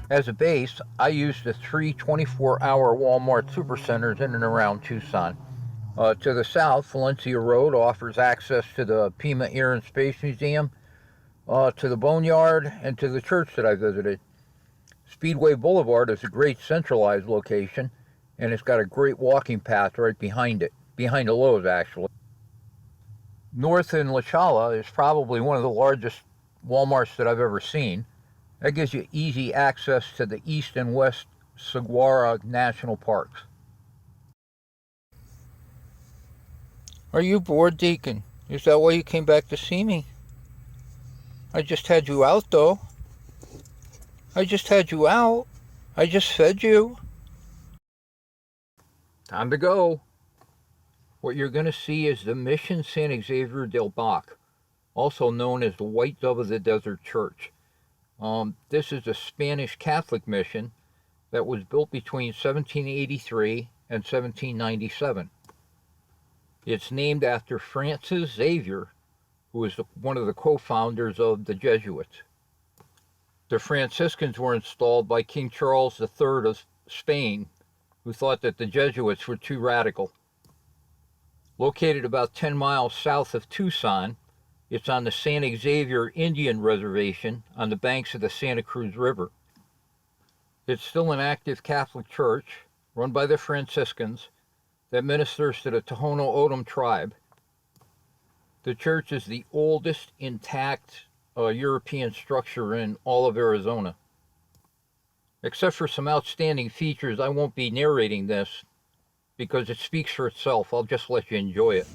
As a base, I use the three 24-hour Walmart supercenters in and around Tucson. To the south, Valencia Road offers access to the Pima Air and Space Museum, to the Boneyard, and to the church that I visited. Speedway Boulevard is a great centralized location, and it's got a great walking path right behind it, behind the Lowe's actually. North in La Chala is probably one of the largest Walmarts that I've ever seen. That gives you easy access to the east and west Saguaro National Parks. Are you bored, Deacon? Is that why you came back to see me? I just had you out, though. I just had you out. I just fed you. Time to go. What you're going to see is the Mission San Xavier de Bac, also known as the White Dove of the Desert Church. This is a Spanish Catholic mission that was built between 1783 and 1797. It's named after Francis Xavier, who was one of the co-founders of the Jesuits. The Franciscans were installed by King Charles III of Spain, who thought that the Jesuits were too radical. Located about 10 miles south of Tucson, it's on the San Xavier Indian Reservation on the banks of the Santa Cruz River. It's still an active Catholic church run by the Franciscans that ministers to the Tohono O'odham tribe. The church is the oldest intact European structure in all of Arizona. Except for some outstanding features, I won't be narrating this because it speaks for itself. I'll just let you enjoy it.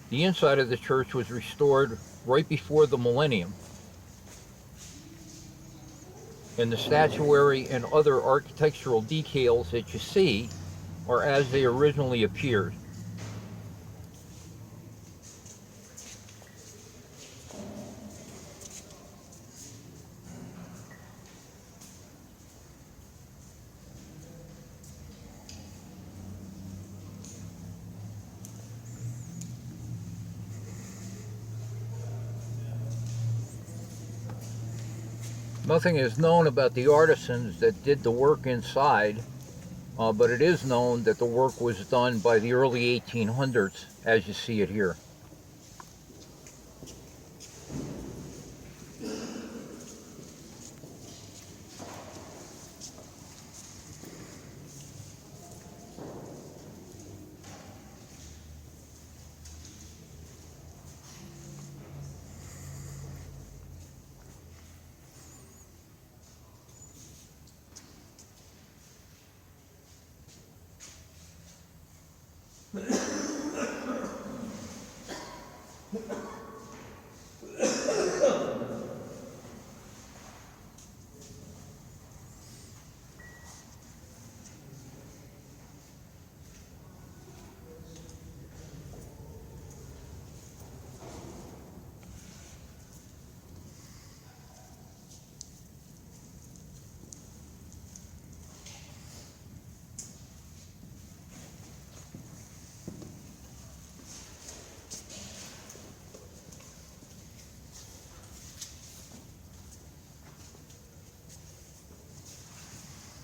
The inside of the church was restored right before the millennium, and the statuary and other architectural details that you see are as they originally appeared. Nothing is known about the artisans that did the work inside, but it is known that the work was done by the early 1800s, as you see it here.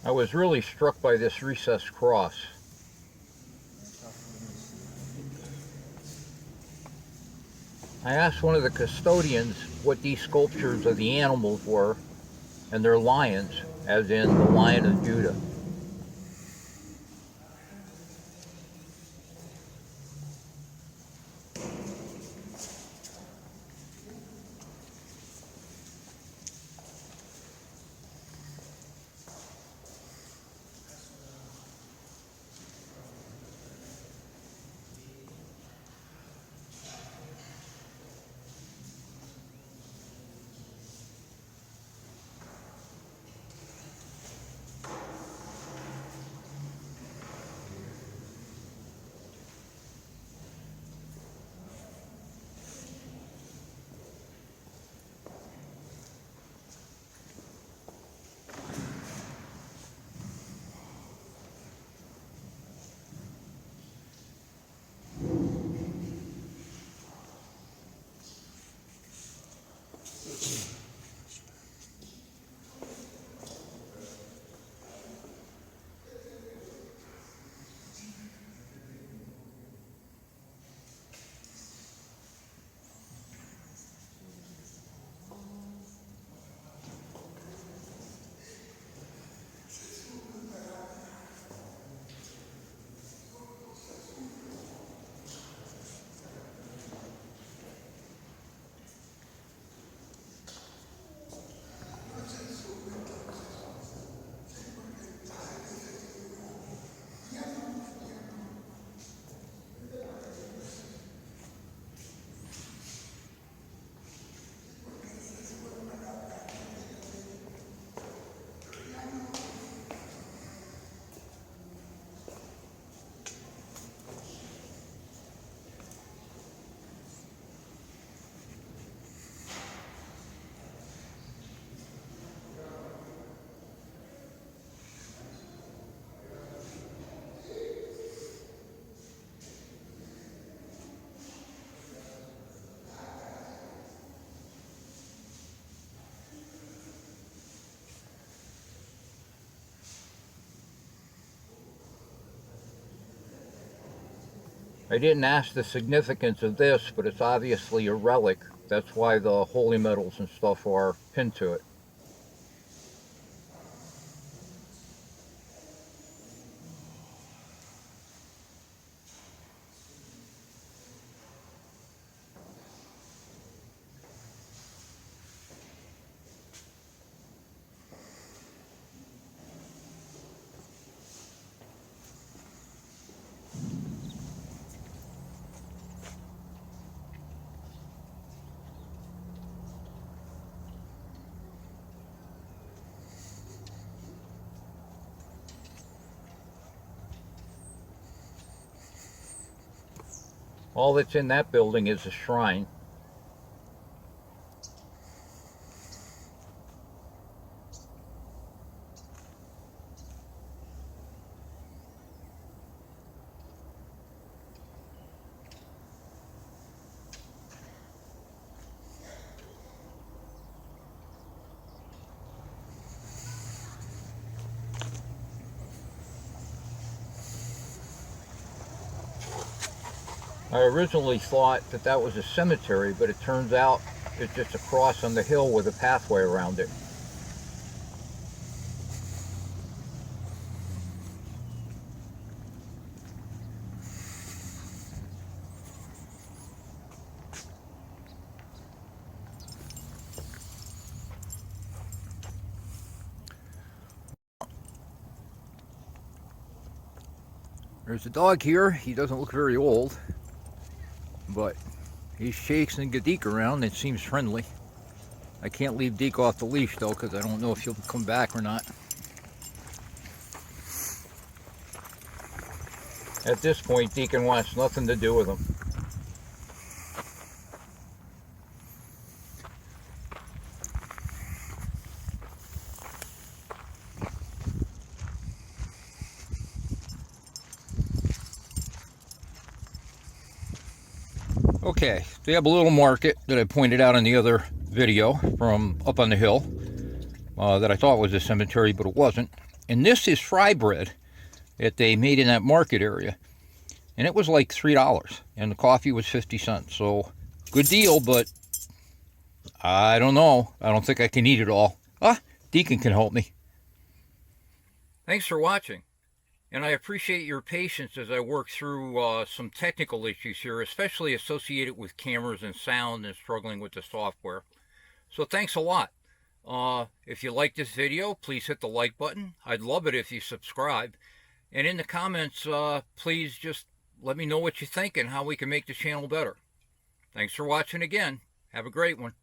I was really struck by this recessed cross. I asked one of the custodians what these sculptures of the animals were, and they're lions, as in the Lion of Judah. I didn't ask the significance of this, but it's obviously a relic. That's why the holy medals and stuff are pinned to it. All that's in that building is a shrine. I originally thought that that was a cemetery, but it turns out it's just a cross on the hill with a pathway around it. There's a dog here. He doesn't look very old, but he shakes and Deacon around and seems friendly. I can't leave Deke off the leash though, because I don't know if he'll come back or not. At this point, Deacon wants nothing to do with him. Okay, they have a little market that I pointed out in the other video from up on the hill that I thought was a cemetery, but it wasn't. And this is fry bread that they made in that market area. And it was like $3, and the coffee was 50 cents. So, good deal, but I don't know. I don't think I can eat it all. Deacon can help me. Thanks for watching. And I appreciate your patience as I work through some technical issues here, especially associated with cameras and sound and struggling with the software. So thanks a lot. If you like this video, please hit the like button. I'd love it if you subscribe. And in the comments, please just let me know what you think and how we can make the channel better. Thanks for watching again. Have a great one.